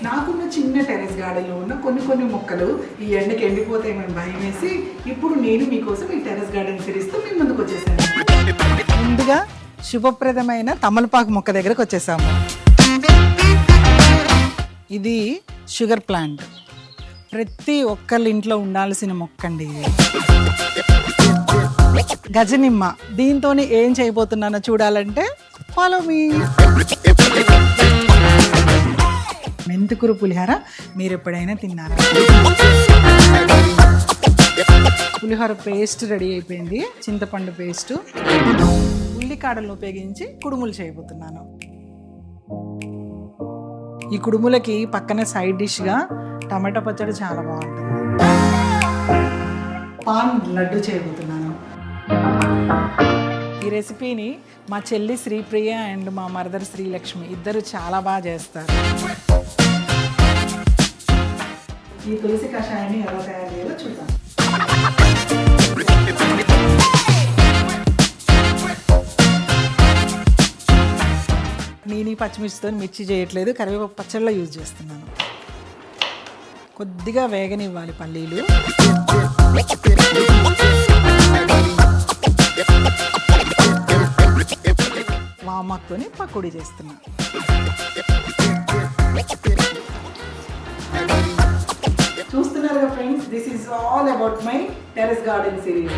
నాకున్న చిన్న టెరెస్ గార్డెన్లో ఉన్న కొన్ని మొక్కలు ఈ ఎండకి ఎండిపోతాయని భయం వేసి ఇప్పుడు నేను మీకోసం ఈ టెరెస్ గార్డెన్ సిరీస్తో మీ ముందుకు వచ్చేసాను. ముందుగా శుభప్రదమైన తమలపాకు మొక్క దగ్గరకు వచ్చేసాము. ఇది షుగర్ ప్లాంట్, ప్రతి ఒక్కళ్ళ ఇంట్లో ఉండాల్సిన మొక్క అండి. గజనిమ్మ, దీంతో ఏం చేయబోతున్నానో చూడాలంటే ఫాలో మీ. మెంతికూర పులిహోర మీరు ఎప్పుడైనా తిన్నారా? పులిహోర పేస్ట్ రెడీ అయిపోయింది. చింతపండు పేస్ట్, ఉల్లికాడలను ఉపయోగించి కుడుములు చేయబోతున్నాను. ఈ కుడుములకి పక్కన సైడ్ డిష్గా టమాటా పచ్చడి చాలా బాగుంటుంది. పాన్ లడ్డు చేయబోతున్నాను. ఈ రెసిపీని మా చెల్లి శ్రీప్రియ అండ్ మా మరదర్ శ్రీలక్ష్మి ఇద్దరు చాలా బాగా చేస్తారు. ఈ తులసి కషాయాన్ని ఎలా తయారు చేయాలో చూద్దాం. నేను ఈ పచ్చిమిర్చితో మిర్చి చేయట్లేదు, కరివేపాకు పచ్చళ్ళలో యూజ్ చేస్తున్నాను. కొద్దిగా వేగనివ్వాలి పల్లీలు. వామాకుతోని పకోడీ చేస్తున్నా. చూస్తున్నారుగా friends, this is all about my terrace garden series.